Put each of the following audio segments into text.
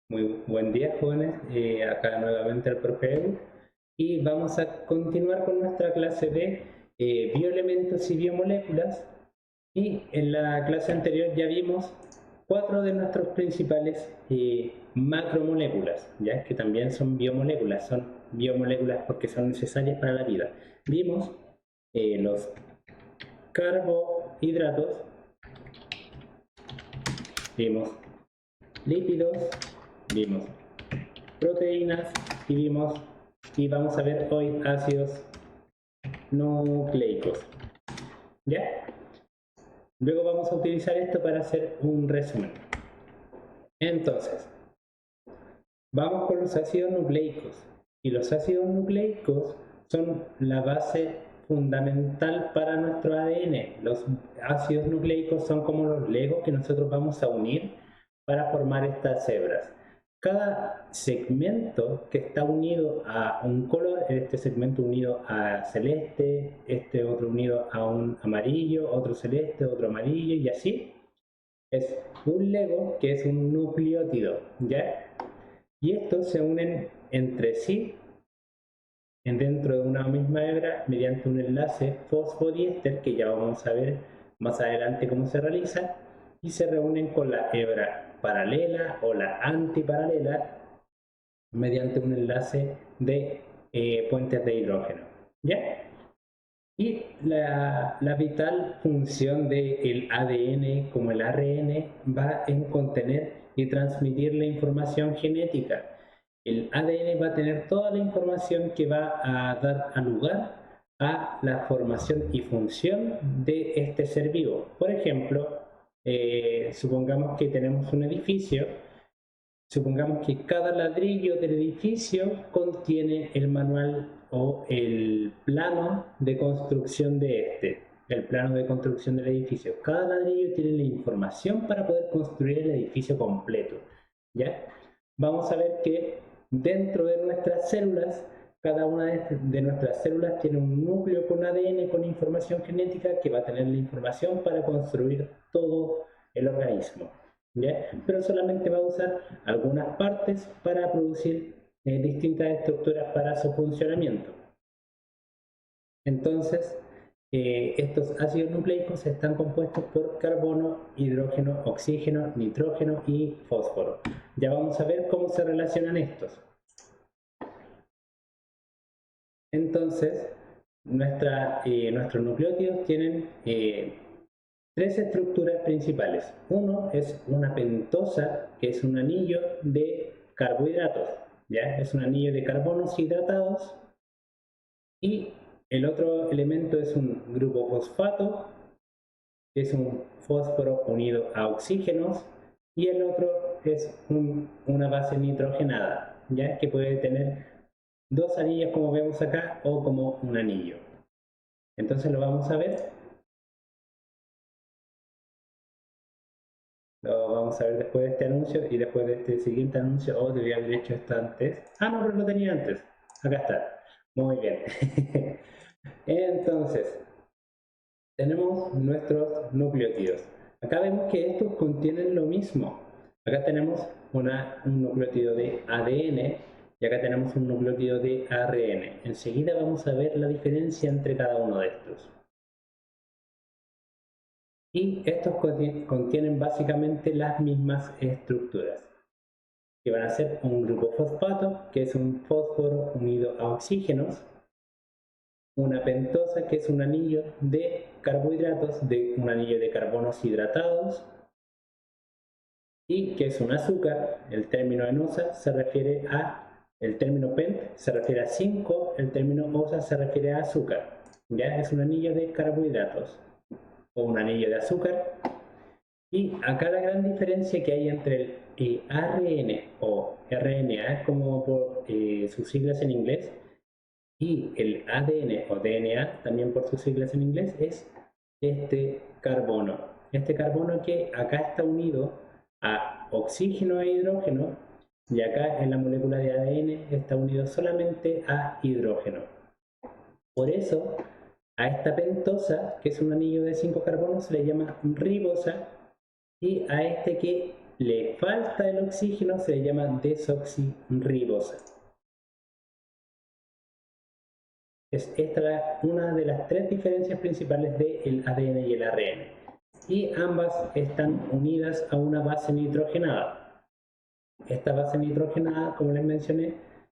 Muy buen día, jóvenes. Acá nuevamente el profe Edu. Y vamos a continuar con nuestra clase de bioelementos y biomoléculas. Y en la clase anterior ya vimos cuatro de nuestros principales macromoléculas, ya que también son biomoléculas porque son necesarias para la vida. Vimos los carbohidratos, vimos lípidos, vimos proteínas y vamos a ver hoy ácidos nucleicos. ¿Ya? Luego vamos a utilizar esto para hacer un resumen. Entonces, vamos con los ácidos nucleicos. Y los ácidos nucleicos son la base fundamental para nuestro ADN. Los ácidos nucleicos son como los legos que nosotros vamos a unir para formar estas hebras. Cada segmento que está unido a un color, este segmento unido a celeste, este otro unido a un amarillo, otro celeste, otro amarillo y así, es un lego que es un nucleótido, ¿ya? Y estos se unen entre sí dentro de una misma hebra mediante un enlace fosfodiéster que ya vamos a ver más adelante cómo se realiza y se reúnen con la hebra paralela o la antiparalela mediante un enlace de puentes de hidrógeno. ¿Ya? Y la vital función del ADN como el ARN va en contener y transmitir la información genética. El ADN va a tener toda la información que va a dar lugar a la formación y función de este ser vivo. Por ejemplo, supongamos que tenemos un edificio. Supongamos que cada ladrillo del edificio contiene el manual o el plano de construcción de el plano de construcción del edificio. Cada ladrillo tiene la información para poder construir el edificio completo. ¿Ya? Vamos a ver que dentro de nuestras células, cada una de nuestras células tiene un núcleo con ADN, con información genética, que va a tener la información para construir todo el organismo. ¿Ya? Pero solamente va a usar algunas partes para producir distintas estructuras para su funcionamiento. Entonces, estos ácidos nucleicos están compuestos por carbono, hidrógeno, oxígeno, nitrógeno y fósforo. Ya vamos a ver cómo se relacionan estos. Entonces, nuestros nucleótidos tienen tres estructuras principales. Uno es una pentosa, que es un anillo de carbohidratos, ¿ya? Es un anillo de carbonos hidratados. Y el otro elemento es un grupo fosfato, que es un fósforo unido a oxígenos. Y el otro es una base nitrogenada, ¿ya? Que puede tener dos anillos como vemos acá o como un anillo. Entonces lo vamos a ver. Lo vamos a ver después de este anuncio y después de este siguiente anuncio. Oh, debería haber hecho esto antes. Ah, no, pero lo tenía antes. Acá está. Muy bien. Entonces, tenemos nuestros nucleótidos. Acá vemos que estos contienen lo mismo. Acá tenemos un nucleótido de ADN y acá tenemos un nucleótido de ARN. Enseguida vamos a ver la diferencia entre cada uno de estos. Y estos contienen básicamente las mismas estructuras, que van a ser un grupo fosfato, que es un fósforo unido a oxígenos, una pentosa, que es un anillo de carbohidratos, un anillo de carbonos hidratados, y que es un azúcar. El término enosa se refiere el término pent se refiere a 5, el término osa se refiere a azúcar. Ya es un anillo de carbohidratos o un anillo de azúcar. Y acá la gran diferencia que hay entre el ARN o RNA, como por sus siglas en inglés, y el ADN o DNA, también por sus siglas en inglés, es este carbono. Este carbono que acá está unido a oxígeno e hidrógeno, y acá en la molécula de ADN está unido solamente a hidrógeno. Por eso, a esta pentosa, que es un anillo de 5 carbonos, se le llama ribosa, y a este que le falta el oxígeno, se le llama desoxirribosa. Esta es una de las tres diferencias principales del ADN y el ARN. Y ambas están unidas a una base nitrogenada. Esta base nitrogenada, como les mencioné,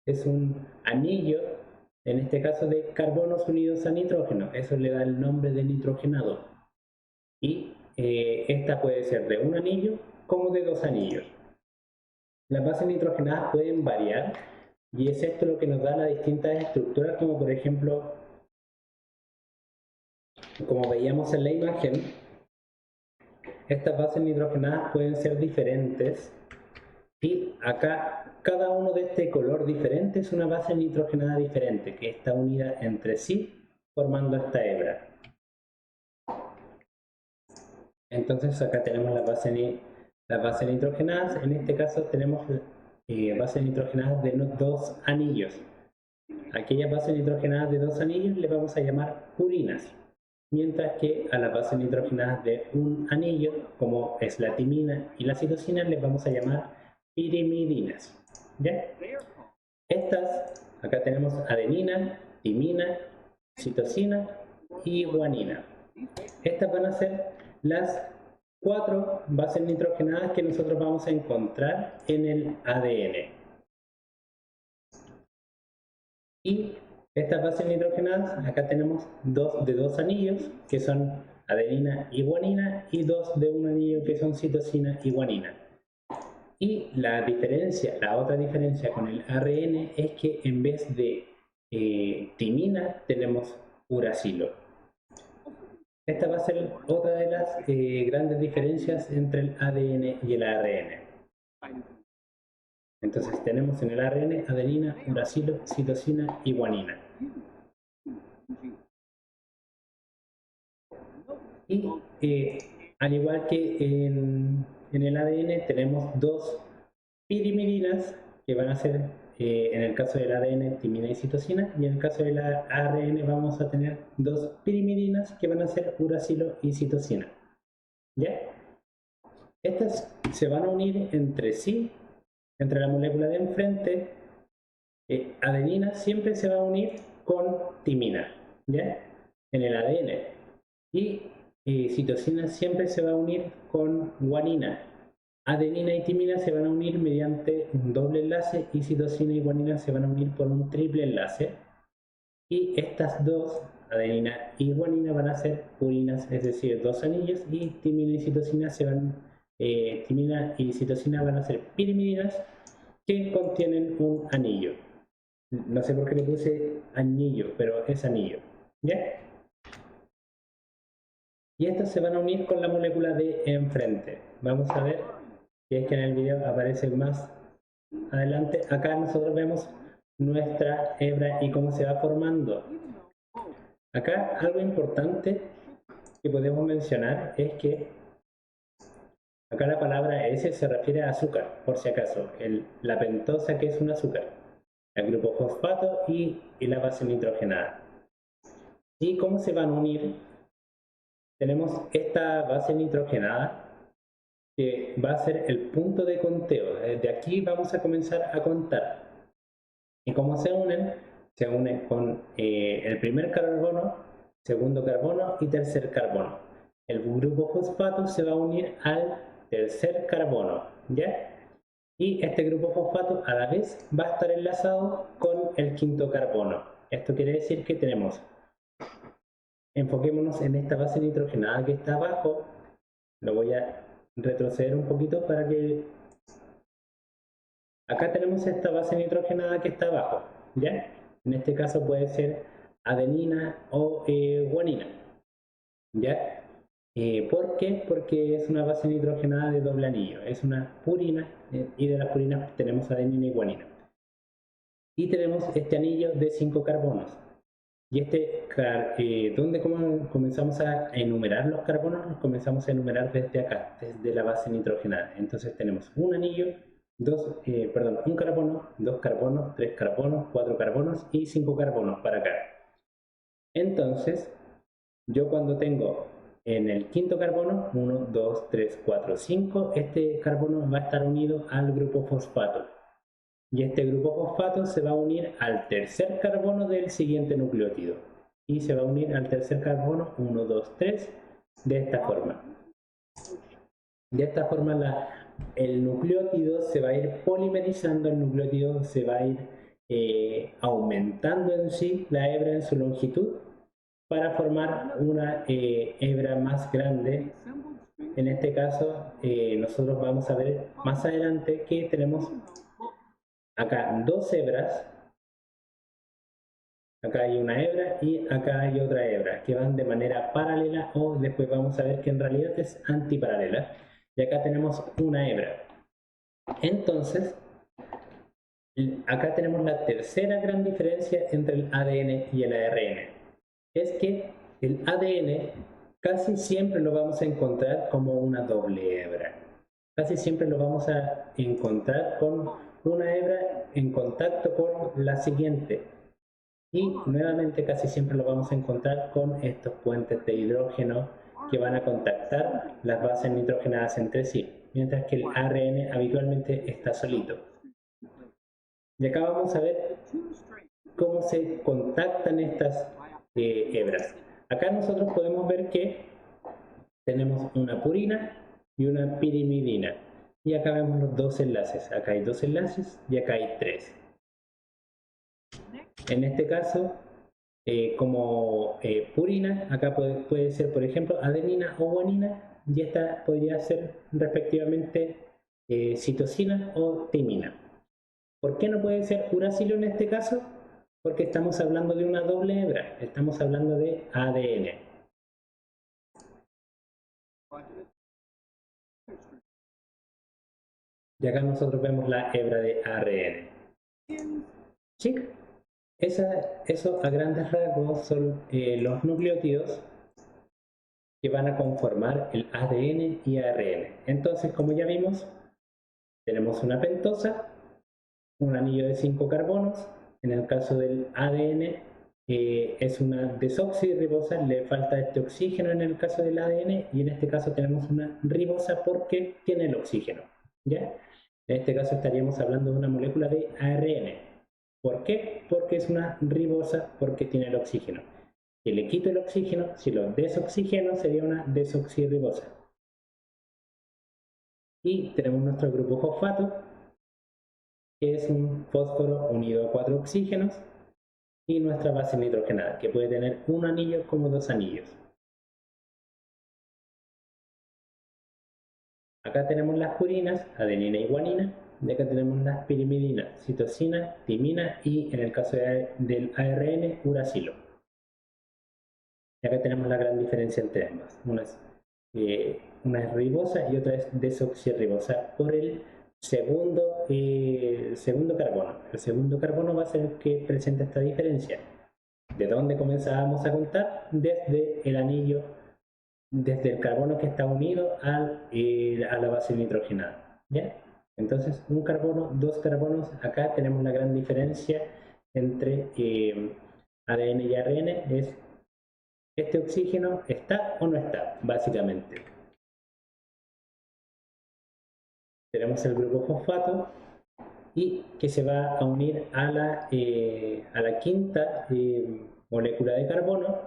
es un anillo, en este caso de carbonos unidos a nitrógeno. Eso le da el nombre de nitrogenado. Y esta puede ser de un anillo como de dos anillos. Las bases nitrogenadas pueden variar y es esto lo que nos da las distintas estructuras, como por ejemplo, como veíamos en la imagen, estas bases nitrogenadas pueden ser diferentes y acá cada uno de este color diferente es una base nitrogenada diferente que está unida entre sí formando esta hebra. Entonces acá tenemos las bases nitrogenadas. En este caso tenemos bases nitrogenadas de dos anillos. Aquellas bases nitrogenadas de dos anillos le vamos a llamar purinas, mientras que a las bases nitrogenadas de un anillo, como es la timina y la citosina, les vamos a llamar pirimidinas. ¿Ya? Estas, acá tenemos adenina, timina, citosina y guanina. Estas van a ser las 4 bases nitrogenadas que nosotros vamos a encontrar en el ADN. Y estas bases nitrogenadas, acá tenemos dos de dos anillos, que son adenina y guanina, y dos de un anillo que son citosina y guanina. Y la otra diferencia con el ARN es que en vez de timina tenemos uracilo. Esta va a ser otra de las grandes diferencias entre el ADN y el ARN. Entonces tenemos en el ARN adenina, uracilo, citosina y guanina. Y al igual que en el ADN tenemos dos pirimidinas que van a ser, en el caso del ADN, timina y citosina, y en el caso del ARN vamos a tener dos pirimidinas que van a ser uracilo y citosina. ¿Ya? Estas se van a unir entre sí, entre la molécula de enfrente. Adenina siempre se va a unir con timina, ¿ya? En el ADN. Y citosina siempre se va a unir con guanina. Adenina y timina se van a unir mediante un doble enlace y citosina y guanina se van a unir por un triple enlace. Y estas dos, adenina y guanina, van a ser purinas, es decir, dos anillos, y timina y citosina timina y citosina van a ser pirimidinas que contienen un anillo. No sé por qué le puse anillo, pero es anillo. ¿Ya? Y estas se van a unir con la molécula de enfrente. Vamos a ver si es que en el video aparece más adelante. Acá nosotros vemos nuestra hebra y cómo se va formando. Acá algo importante que podemos mencionar es que acá la palabra S se refiere a azúcar, por si acaso. La pentosa, que es un azúcar, el grupo fosfato y la base nitrogenada. ¿Y cómo se van a unir? Tenemos esta base nitrogenada que va a ser el punto de conteo. Desde aquí vamos a comenzar a contar. ¿Y cómo se unen? Se unen con el primer carbono, segundo carbono y tercer carbono. El grupo fosfato se va a unir al tercer carbono, ¿ya? Y este grupo fosfato a la vez va a estar enlazado con el quinto carbono. Esto quiere decir que tenemos, enfoquémonos en esta base nitrogenada que está abajo. Lo voy a retroceder un poquito para que... Acá tenemos esta base nitrogenada que está abajo, ¿ya? En este caso puede ser adenina o guanina, ¿ya? ¿Por qué? Porque es una base nitrogenada de doble anillo, es una purina, y de las purinas tenemos adenina y guanina. Y tenemos este anillo de 5 carbonos. Y ¿dónde comenzamos a enumerar los carbonos? Los comenzamos a enumerar desde acá, desde la base nitrogenada. Entonces tenemos un anillo, un carbono, dos carbonos, tres carbonos, cuatro carbonos y 5 carbonos para acá. Entonces, yo cuando tengo en el quinto carbono, 1, 2, 3, 4, 5, este carbono va a estar unido al grupo fosfato. Y este grupo fosfato se va a unir al tercer carbono del siguiente nucleótido. Y se va a unir al tercer carbono, 1, 2, 3, de esta forma. De esta forma el nucleótido se va a ir polimerizando, el nucleótido se va a ir aumentando en sí la hebra en su longitud para formar una hebra más grande. En este caso, nosotros vamos a ver más adelante que tenemos acá dos hebras. Acá hay una hebra y acá hay otra hebra que van de manera paralela, o después vamos a ver que en realidad es antiparalela. Y acá tenemos una hebra. Entonces, acá tenemos la tercera gran diferencia entre el ADN y el ARN. Es que el ADN casi siempre lo vamos a encontrar como una doble hebra. Casi siempre lo vamos a encontrar con una hebra en contacto con la siguiente. Y nuevamente casi siempre lo vamos a encontrar con estos puentes de hidrógeno que van a contactar las bases nitrogenadas entre sí, mientras que el ARN habitualmente está solito. Y acá vamos a ver cómo se contactan estas hebras. Acá nosotros podemos ver que tenemos una purina y una pirimidina. Y acá vemos los dos enlaces. Acá hay dos enlaces y acá hay tres. En este caso, como purina, acá puede ser, por ejemplo, adenina o guanina, y esta podría ser respectivamente citosina o timina. ¿Por qué no puede ser uracilo en este caso? Porque estamos hablando de una doble hebra, estamos hablando de ADN. Y acá nosotros vemos la hebra de ARN. ¿Sí? Eso a grandes rasgos son los nucleótidos que van a conformar el ADN y ARN. Entonces, como ya vimos, tenemos una pentosa, un anillo de 5 carbonos. En el caso del ADN es una desoxirribosa, le falta este oxígeno en el caso del ADN, y en este caso tenemos una ribosa porque tiene el oxígeno. ¿Ya? En este caso estaríamos hablando de una molécula de ARN. ¿Por qué? Porque es una ribosa porque tiene el oxígeno. Si le quito el oxígeno, si lo desoxigeno, sería una desoxirribosa. Y tenemos nuestro grupo fosfato, que es un fósforo unido a 4 oxígenos, y nuestra base nitrogenada, que puede tener un anillo como dos anillos. Acá tenemos las purinas, adenina y guanina, y acá tenemos las pirimidinas, citosina, timina y, en el caso del ARN, uracilo. Y acá tenemos la gran diferencia entre ambas. Una es ribosa y otra es desoxirribosa por el segundo carbono. El segundo carbono va a ser el que presenta esta diferencia. ¿De dónde comenzábamos a contar? Desde el anillo, desde el carbono que está unido a la base nitrogenada. ¿Ya? Entonces, un carbono, dos carbonos. Acá tenemos la gran diferencia entre ADN y ARN, es este oxígeno está o no está, básicamente. Tenemos el grupo fosfato y que se va a unir a la quinta molécula de carbono,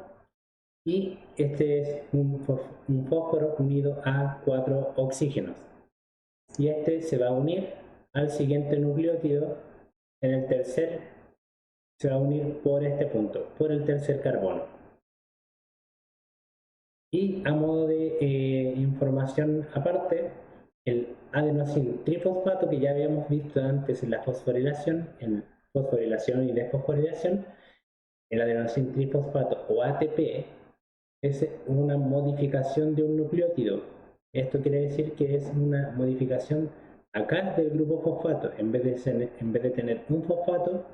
y este es un fósforo unido a 4 oxígenos, y este se va a unir al siguiente nucleótido en el tercer, se va a unir por este punto, por el tercer carbono. Y a modo de información aparte, el adenosín trifosfato, que ya habíamos visto antes en la fosforilación, y desfosforilación, el adenosín trifosfato o ATP es una modificación de un nucleótido. Esto quiere decir que es una modificación acá del grupo fosfato. En vez de tener un fosfato,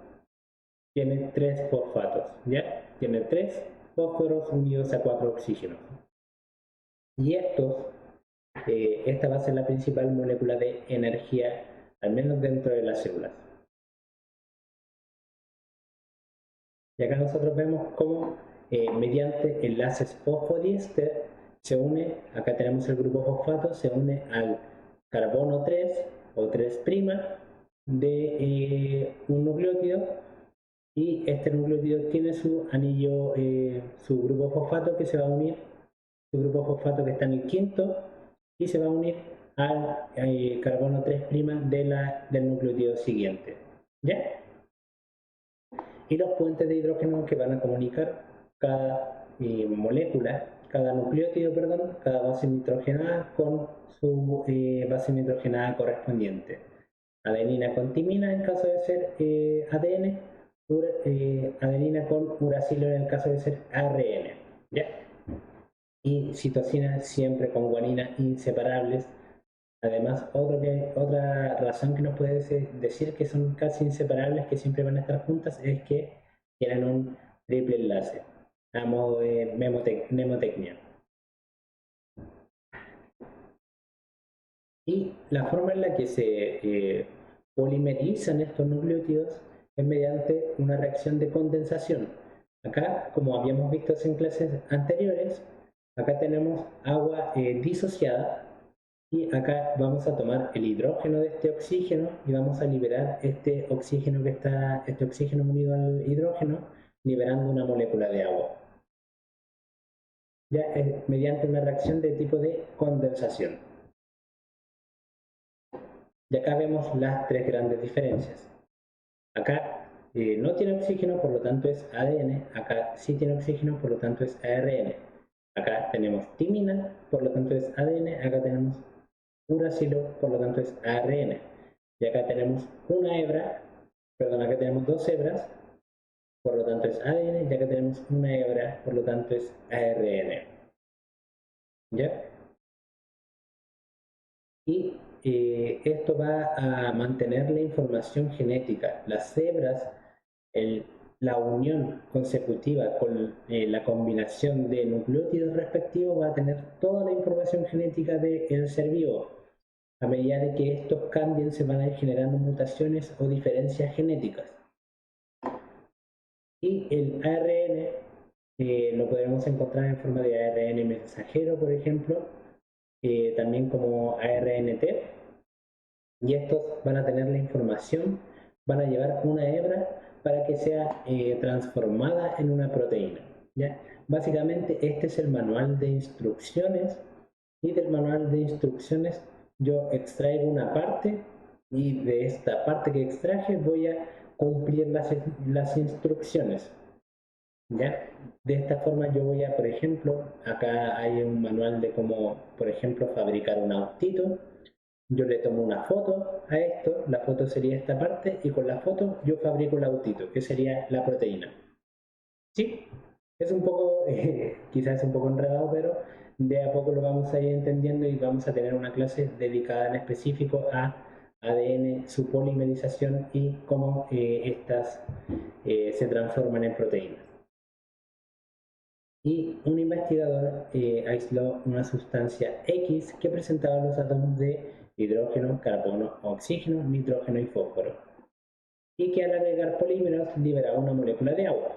tiene 3 fosfatos, ¿ya? Tiene 3 fósforos unidos a 4 oxígenos. Y esta va a ser la principal molécula de energía, al menos dentro de las células. Y acá nosotros vemos cómo mediante enlaces fosfodiéster se une, acá tenemos el grupo fosfato, se une al carbono 3 o 3' de un nucleótido, y este nucleótido tiene su anillo, su grupo fosfato que se va a unir, su grupo fosfato que está en el quinto, y se va a unir al carbono 3' del nucleótido siguiente. ¿Ya? Y los puentes de hidrógeno que van a comunicar cada molécula, cada nucleótido, perdón, cada base nitrogenada con su base nitrogenada correspondiente. Adenina con timina en caso de ser ADN, adenina con uracilo en el caso de ser ARN. ¿Ya? Y citosina siempre con guanina, inseparables. Además, otra razón que nos puede decir que son casi inseparables, que siempre van a estar juntas, es que tienen un triple enlace, a modo de mnemotecnia. Y la forma en la que se polimerizan estos nucleótidos es mediante una reacción de condensación. Acá, como habíamos visto en clases anteriores, acá tenemos agua disociada, y acá vamos a tomar el hidrógeno de este oxígeno y vamos a liberar este oxígeno unido al hidrógeno, liberando una molécula de agua. Ya mediante una reacción de tipo de condensación. Y acá vemos las tres grandes diferencias. Acá no tiene oxígeno, por lo tanto es ADN. Acá sí tiene oxígeno, por lo tanto es ARN. Acá tenemos timina, por lo tanto es ADN. Acá tenemos uracilo, por lo tanto es ARN. Y acá tenemos una hebra, perdón, acá tenemos dos hebras, por lo tanto es ADN. Y acá tenemos una hebra, por lo tanto es ARN. ¿Ya? Y esto va a mantener la información genética. Las hebras, la unión consecutiva con la combinación de nucleótidos respectivos, va a tener toda la información genética del ser vivo. A medida de que estos cambien, se van a ir generando mutaciones o diferencias genéticas. Y el ARN lo podemos encontrar en forma de ARN mensajero, por ejemplo, también como ARNT. Y estos van a tener la información, van a llevar una hebra para que sea transformada en una proteína. ¿Ya? Básicamente este es el manual de instrucciones, y del manual de instrucciones yo extraigo una parte, y de esta parte que extraje voy a cumplir las instrucciones. ¿Ya? De esta forma yo voy a, por ejemplo, acá hay un manual de cómo, por ejemplo, fabricar un autito. Yo le tomo una foto a esto, la foto sería esta parte, y con la foto yo fabrico el autito, que sería la proteína. ¿Sí? Es un poco, quizás un poco enredado, pero de a poco lo vamos a ir entendiendo, y vamos a tener una clase dedicada en específico a ADN, su polimerización y cómo estas se transforman en proteínas. Y un investigador aisló una sustancia X que presentaba los átomos de hidrógeno, carbono, oxígeno, nitrógeno y fósforo, y que al agregar polímeros liberaba una molécula de agua.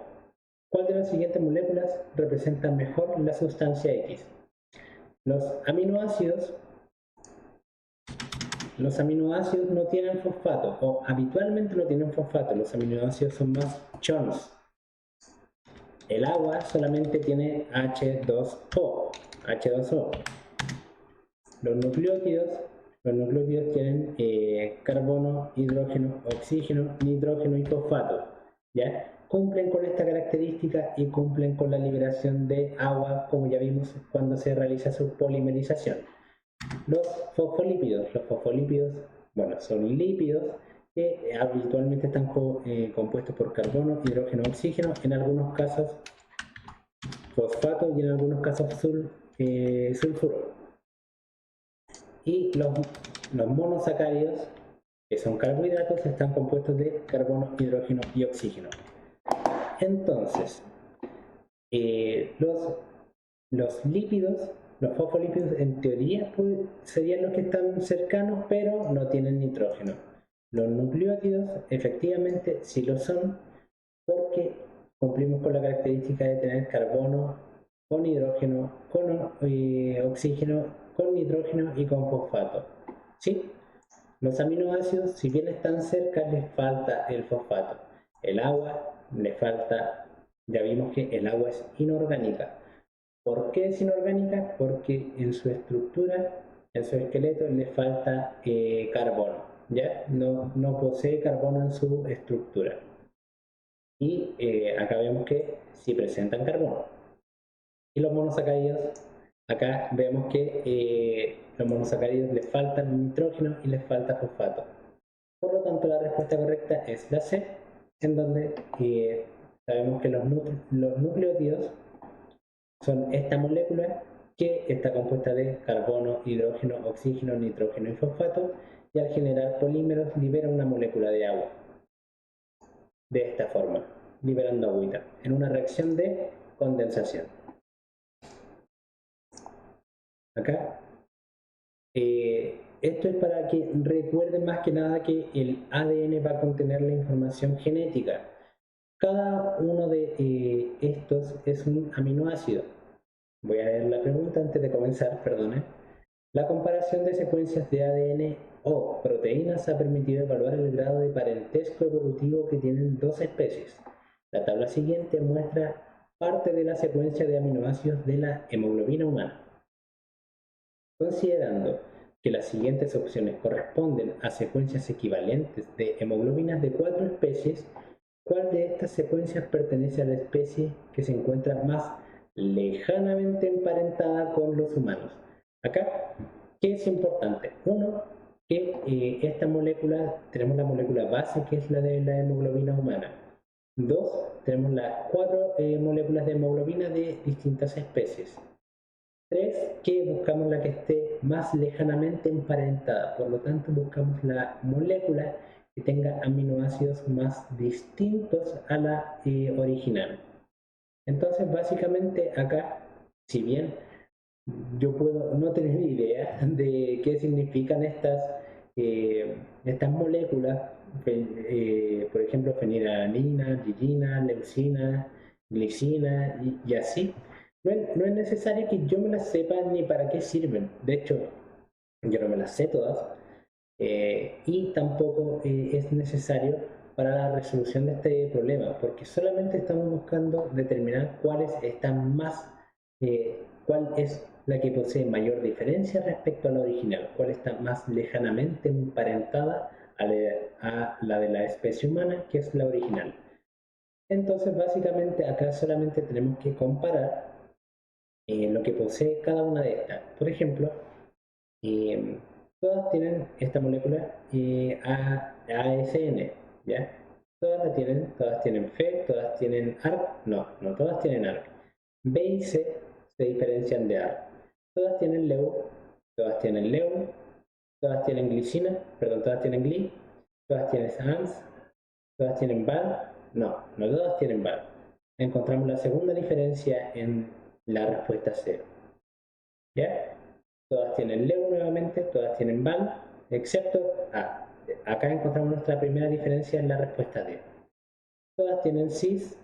¿Cuál de las siguientes moléculas representa mejor la sustancia X? Los aminoácidos no tienen fosfato, o habitualmente no tienen fosfato. Los aminoácidos son más chons. El agua solamente tiene H2O. Los nucleótidos tienen carbono, hidrógeno, oxígeno, nitrógeno y fosfato. ¿Ya? Cumplen con esta característica y cumplen con la liberación de agua, como ya vimos cuando se realiza su polimerización. Los fosfolípidos, bueno, son lípidos que habitualmente están compuestos por carbono, hidrógeno, oxígeno, en algunos casos fosfato y en algunos casos sulfuro. Y los monosacáridos, que son carbohidratos, están compuestos de carbono, hidrógeno y oxígeno. Entonces, los lípidos, los fosfolípidos, en teoría serían los que están cercanos, pero no tienen nitrógeno. Los nucleótidos, efectivamente, sí lo son, porque cumplimos con la característica de tener carbono, con hidrógeno, con oxígeno, con nitrógeno y con fosfato. ¿Sí? Los aminoácidos, si bien están cerca, les falta el fosfato. El agua le falta, ya vimos que el agua es inorgánica. ¿Por qué es inorgánica? Porque en su estructura, en su esqueleto, le falta carbono. ¿Ya? No posee carbono en su estructura. Y acá vemos que sí presentan carbono. Y los monosacáridos, acá vemos que los monosacáridos les faltan nitrógeno y les falta fosfato. Por lo tanto, la respuesta correcta es la C, en donde sabemos que los nucleótidos son esta molécula que está compuesta de carbono, hidrógeno, oxígeno, nitrógeno y fosfato, y al generar polímeros libera una molécula de agua. De esta forma, liberando agüita, en una reacción de condensación. Acá. Esto es para que recuerden más que nada que el ADN va a contener la información genética. Cada uno de estos es un aminoácido. Voy a leer la pregunta antes de comenzar, perdone. La comparación de secuencias de ADN o proteínas ha permitido evaluar el grado de parentesco evolutivo que tienen dos especies. La tabla siguiente muestra parte de la secuencia de aminoácidos de la hemoglobina humana. Considerando que las siguientes opciones corresponden a secuencias equivalentes de hemoglobinas de 4 especies, ¿cuál de estas secuencias pertenece a la especie que se encuentra más lejanamente emparentada con los humanos? Acá, ¿qué es importante? Uno, que esta molécula, tenemos la molécula base que es la de la hemoglobina humana. Dos, tenemos las 4 moléculas de hemoglobina de distintas especies. 3, que buscamos la que esté más lejanamente emparentada, por lo tanto buscamos la molécula que tenga aminoácidos más distintos a la original. Entonces básicamente acá, si bien yo puedo no tener idea de qué significan estas moléculas, por ejemplo fenilalanina, glicina, leucina, glicina y así, no es necesario que yo me las sepa ni para qué sirven. De hecho, yo no me las sé todas y tampoco es necesario para la resolución de este problema, porque solamente estamos buscando determinar cuáles están más, cuál es la que posee mayor diferencia respecto a la original, cuál está más lejanamente emparentada a la de la especie humana, que es la original. Entonces, básicamente, acá solamente tenemos que comparar lo que posee cada una de estas. Por ejemplo, todas tienen esta molécula ASN, ¿ya? Todas tienen Fe, todas tienen ARC, no todas tienen ARC. B y C se diferencian de ARC. Todas tienen LEU, todas tienen LEU, todas tienen glicina, perdón, todas tienen GLI, todas tienen ANS, todas tienen VAL, no todas tienen VAL. Encontramos la segunda diferencia en la respuesta C. ¿Ya? Todas tienen LEU nuevamente, todas tienen VAL, excepto A. Acá encontramos nuestra primera diferencia en la respuesta D. Todas tienen CIS,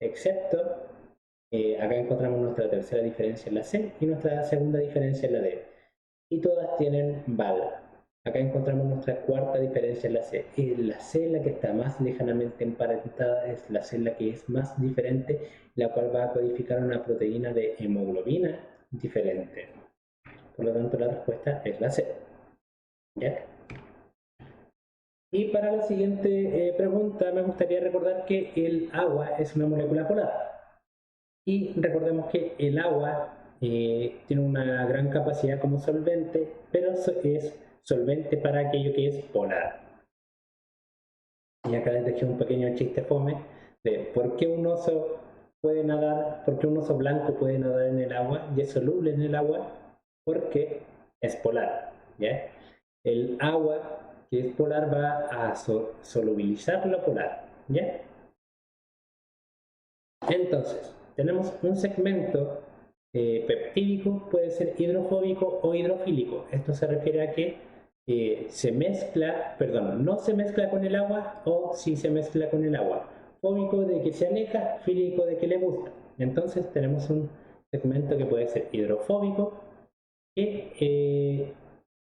excepto, acá encontramos nuestra tercera diferencia en la C y nuestra segunda diferencia en la D. Y todas tienen VAL. Acá encontramos nuestra cuarta diferencia en la C. Y la C, la que está más lejanamente emparentada, es la C la que es más diferente, la cual va a codificar una proteína de hemoglobina diferente. Por lo tanto, la respuesta es la C. ¿Ya? Y para la siguiente pregunta, me gustaría recordar que el agua es una molécula polar. Y recordemos que el agua tiene una gran capacidad como solvente, pero es solvente para aquello que es polar. Y acá les dejé un pequeño chiste fome de por qué un oso puede nadar, por qué un oso blanco puede nadar en el agua y es soluble en el agua, porque es polar, ¿ya? El agua que es polar va a solubilizar lo polar, ¿ya? Entonces, tenemos un segmento peptídico, puede ser hidrofóbico o hidrofílico. Esto se refiere a que se mezcla, perdón, no se mezcla con el agua o sí se mezcla con el agua. Fóbico de que se aleja, fílico de que le gusta. Entonces tenemos un segmento que puede ser hidrofóbico, que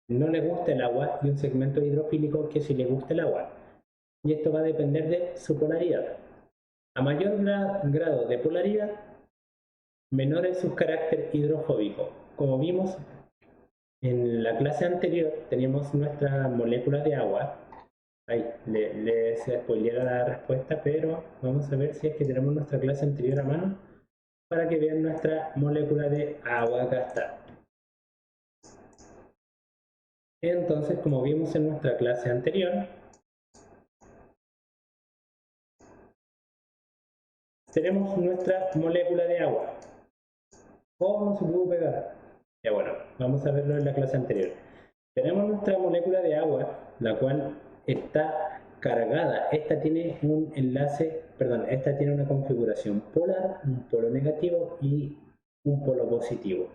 no le gusta el agua, y un segmento hidrofílico que sí le gusta el agua. Y esto va a depender de su polaridad. A mayor grado de polaridad, menor es su carácter hidrofóbico. Como vimos en la clase anterior, teníamos nuestra molécula de agua. Ahí les spoileé la respuesta, pero vamos a ver si es que tenemos nuestra clase anterior a mano para que vean nuestra molécula de agua. Acá está. Entonces, como vimos en nuestra clase anterior, tenemos nuestra molécula de agua. ¿Cómo no se pudo pegar? Ya bueno, vamos a verlo en la clase anterior. Tenemos nuestra molécula de agua, la cual está cargada. Esta tiene un enlace, perdón, esta tiene una configuración polar, un polo negativo y un polo positivo.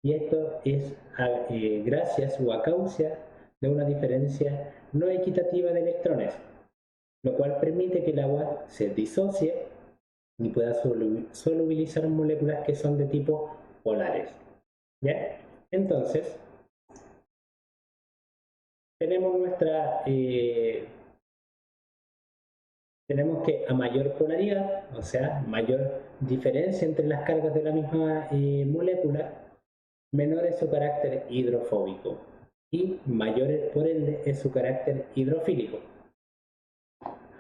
Y esto es gracias o a causa de una diferencia no equitativa de electrones, lo cual permite que el agua se disocie y pueda solubilizar moléculas que son de tipo polares. ¿Ya? Entonces, tenemos tenemos que a mayor polaridad, o sea, mayor diferencia entre las cargas de la misma molécula, menor es su carácter hidrofóbico y mayor por ende es su carácter hidrofílico.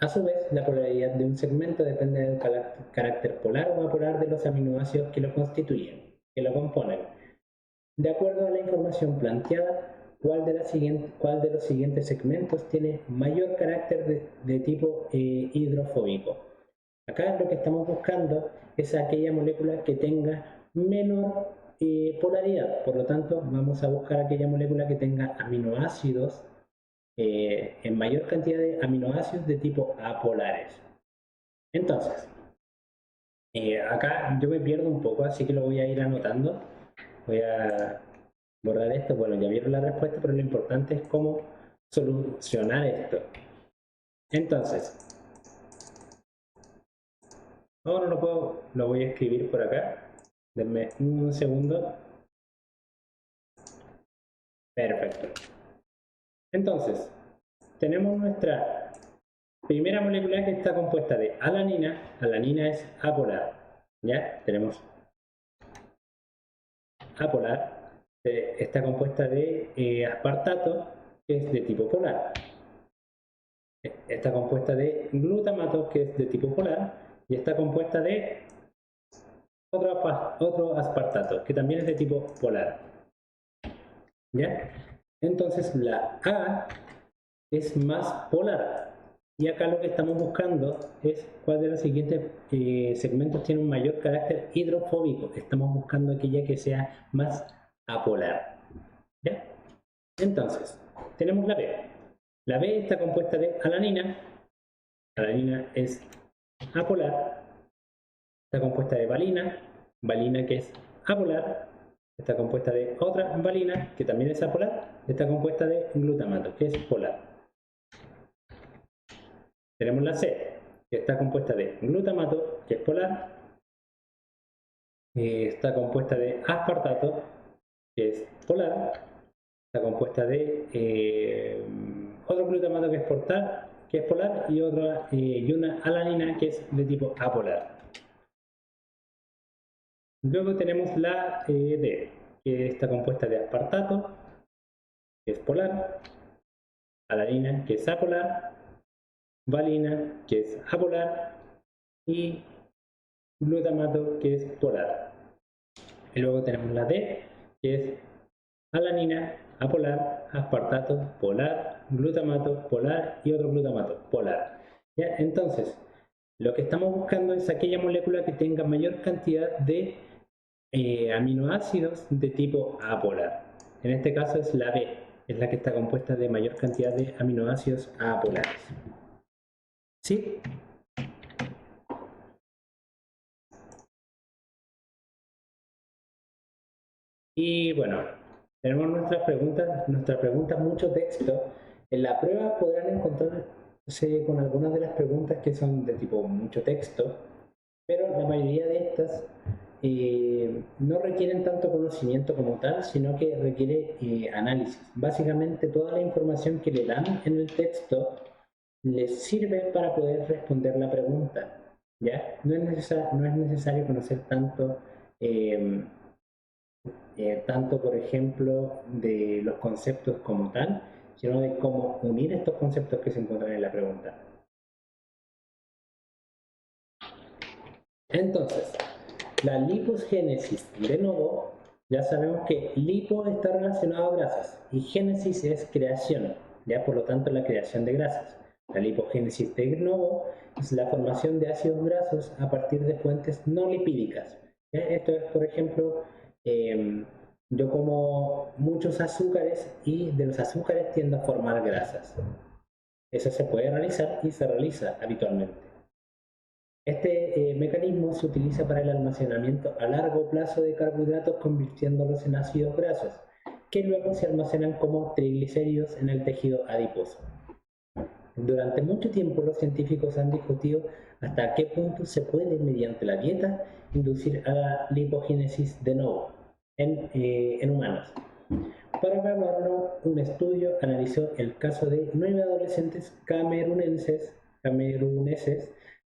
A su vez, la polaridad de un segmento depende del carácter polar o apolar de los aminoácidos que lo constituyen, que lo componen. De acuerdo a la información planteada, ¿cuál de los siguientes segmentos tiene mayor carácter de tipo hidrofóbico? Acá lo que estamos buscando es aquella molécula que tenga menor polaridad. Por lo tanto, vamos a buscar aquella molécula que tenga aminoácidos en mayor cantidad de aminoácidos de tipo apolares. Entonces, acá yo me pierdo un poco, así que lo voy a ir anotando. Voy a borrar esto. Bueno, ya vieron la respuesta, pero lo importante es cómo solucionar esto. Entonces, ahora no lo puedo, lo voy a escribir por acá. Denme un segundo. Perfecto. Entonces, tenemos nuestra primera molécula que está compuesta de alanina. Alanina es apolar. ¿Ya? Tenemos apolar. Está compuesta de aspartato, que es de tipo polar. Está compuesta de glutamato, que es de tipo polar. Y está compuesta de otro aspartato, que también es de tipo polar. ¿Ya? Entonces la A es más polar. Y acá lo que estamos buscando es cuál de los siguientes segmentos tiene un mayor carácter hidrofóbico. Estamos buscando aquella que sea más apolar. ¿Ya? Entonces, tenemos la B. La B está compuesta de alanina. Alanina es apolar. Está compuesta de valina. Valina que es apolar. Está compuesta de otra valina que también es apolar. Está compuesta de glutamato que es polar. Tenemos la C, que está compuesta de glutamato, que es polar. Está compuesta de aspartato, que es polar. Está compuesta de otro glutamato que es polar y una alanina que es de tipo apolar. Luego tenemos la D, que está compuesta de aspartato, que es polar, alanina, que es apolar, valina, que es apolar, y glutamato, que es polar. Y luego tenemos la D, que es alanina, apolar, aspartato, polar, glutamato, polar y otro glutamato, polar. ¿Ya? Entonces, lo que estamos buscando es aquella molécula que tenga mayor cantidad de aminoácidos de tipo apolar. En este caso es la B, es la que está compuesta de mayor cantidad de aminoácidos apolares. ¿Sí? Y bueno, tenemos nuestras preguntas mucho texto. En la prueba podrán encontrarse con algunas de las preguntas que son de tipo mucho texto, pero la mayoría de estas no requieren tanto conocimiento como tal, sino que requiere análisis. Básicamente toda la información que le dan en el texto les sirve para poder responder la pregunta. ¿Ya? No es necesario conocer tanto, tanto, por ejemplo, de los conceptos como tal, sino de cómo unir estos conceptos que se encuentran en la pregunta. Entonces, la lipogénesis de novo, ya sabemos que lipo está relacionado a grasas y génesis es creación, ya por lo tanto la creación de grasas. La lipogénesis de novo es la formación de ácidos grasos a partir de fuentes no lipídicas. ¿Ya? Esto es, por ejemplo, yo como muchos azúcares y de los azúcares tiendo a formar grasas. Eso se puede realizar y se realiza habitualmente. Este mecanismo se utiliza para el almacenamiento a largo plazo de carbohidratos convirtiéndolos en ácidos grasos, que luego se almacenan como triglicéridos en el tejido adiposo. Durante mucho tiempo los científicos han discutido hasta qué punto se puede, mediante la dieta, inducir a la lipogénesis de novo en humanos. Para evaluarlo, un estudio analizó el caso de 9 adolescentes cameruneses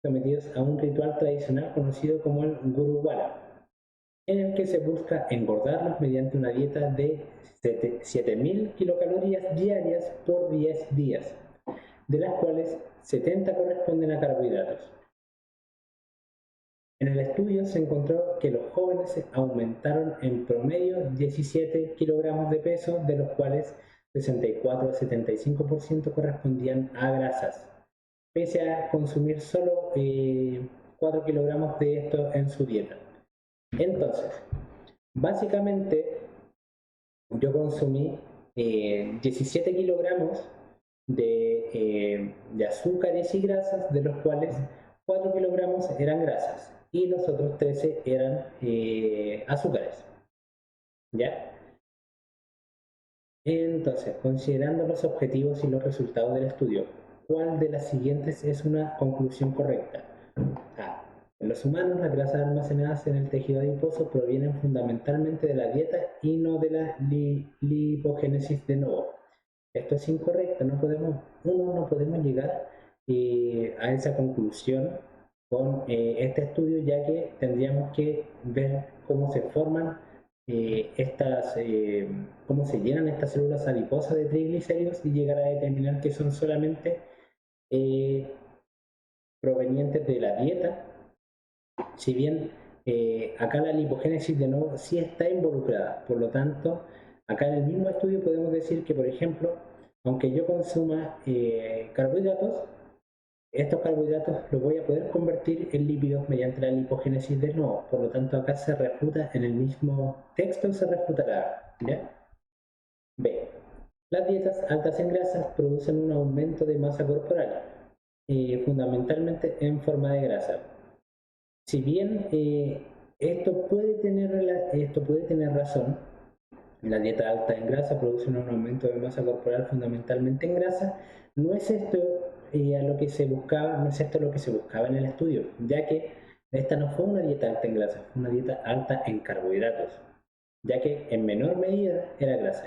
sometidos a un ritual tradicional conocido como el Guruvara, en el que se busca engordarlos mediante una dieta de 7.000 kilocalorías diarias por 10 días, de las cuales 70 corresponden a carbohidratos. En el estudio se encontró que los jóvenes aumentaron en promedio 17 kilogramos de peso, de los cuales 64 a 75% correspondían a grasas, pese a consumir solo 4 kilogramos de esto en su dieta. Entonces, básicamente, yo consumí 17 kilogramos de azúcares y grasas, de los cuales 4 kilogramos eran grasas y los otros 13 eran azúcares. ¿Ya? Entonces, considerando los objetivos y los resultados del estudio, ¿cuál de las siguientes es una conclusión correcta? A. En los humanos, las grasas almacenadas en el tejido adiposo provienen fundamentalmente de la dieta y no de la lipogénesis de novo. Esto es incorrecto, no podemos llegar a esa conclusión con este estudio, ya que tendríamos que ver cómo se forman cómo se llenan estas células adiposas de triglicéridos y llegar a determinar que son solamente provenientes de la dieta, si bien acá la lipogénesis de nuevo sí está involucrada. Por lo tanto, acá en el mismo estudio podemos decir que, por ejemplo, aunque yo consuma carbohidratos, estos carbohidratos los voy a poder convertir en lípidos mediante la lipogénesis de nuevo. Por lo tanto, acá se refuta, en el mismo texto se refutará. ¿Ya? B. Las dietas altas en grasas producen un aumento de masa corporal, fundamentalmente en forma de grasa. Si bien esto puede tener razón, la dieta alta en grasa produce un aumento de masa corporal fundamentalmente en grasa, no es esto lo que se buscaba, no es esto lo que se buscaba en el estudio, ya que esta no fue una dieta alta en grasa, fue una dieta alta en carbohidratos, ya que en menor medida era grasa,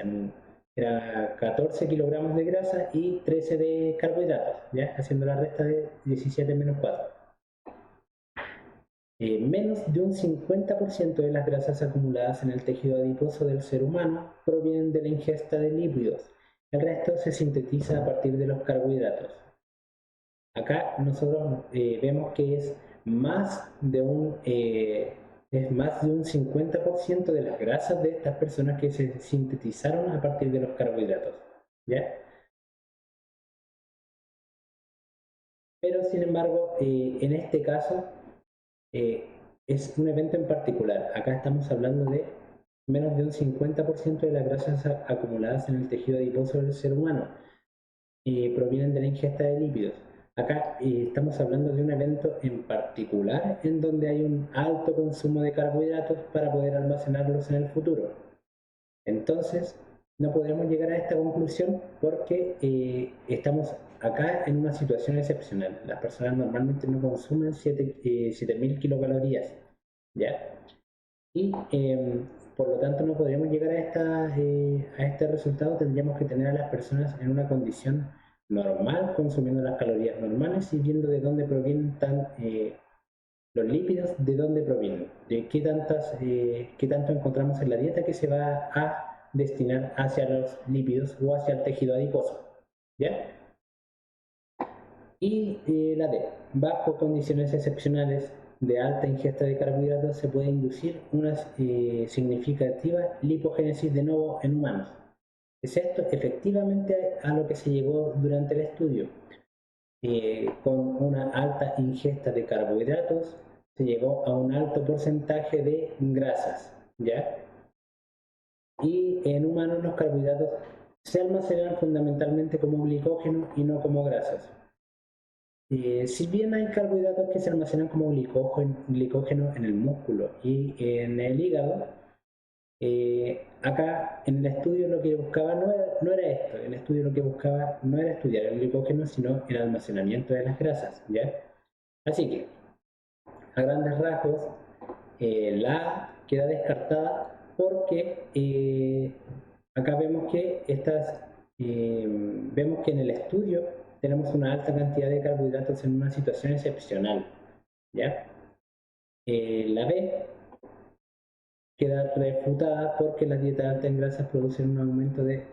era 14 kilogramos de grasa y 13 de carbohidratos, ¿ya? Haciendo la resta de 17 menos 4. Menos de un 50% de las grasas acumuladas en el tejido adiposo del ser humano provienen de la ingesta de lípidos. El resto se sintetiza a partir de los carbohidratos. Acá nosotros vemos que es más de un 50% de las grasas de estas personas que se sintetizaron a partir de los carbohidratos. ¿Ya? Pero sin embargo, en este caso, es un evento en particular. Acá estamos hablando de menos de un 50% de las grasas acumuladas en el tejido adiposo del ser humano provienen de la ingesta de lípidos. Acá estamos hablando de un evento en particular en donde hay un alto consumo de carbohidratos para poder almacenarlos en el futuro. Entonces, no podremos llegar a esta conclusión porque estamos acá en una situación excepcional. Las personas normalmente no consumen 7.000 kilocalorías, ¿ya? Y por lo tanto no podríamos llegar a este resultado, tendríamos que tener a las personas en una condición normal, consumiendo las calorías normales y viendo de dónde provienen los lípidos, de dónde provienen, de qué tanto encontramos en la dieta que se va a destinar hacia los lípidos o hacia el tejido adiposo. ¿Ya? Y la D, bajo condiciones excepcionales de alta ingesta de carbohidratos se puede inducir una significativa lipogénesis de nuevo en humanos. ¿Es esto efectivamente a lo que se llegó durante el estudio? Con una alta ingesta de carbohidratos se llegó a un alto porcentaje de grasas, ¿ya? Y en humanos los carbohidratos se almacenan fundamentalmente como glicógeno y no como grasas. Si bien hay carbohidratos que se almacenan como glicógeno en el músculo y en el hígado, acá en el estudio lo que buscaba no era esto, el estudio lo que buscaba no era estudiar el glicógeno, sino el almacenamiento de las grasas, ¿ya? Así que, a grandes rasgos, la A queda descartada porque acá vemos que en el estudio tenemos una alta cantidad de carbohidratos en una situación excepcional, ¿ya? La B queda refutada porque las dietas altas en grasas producen un aumento de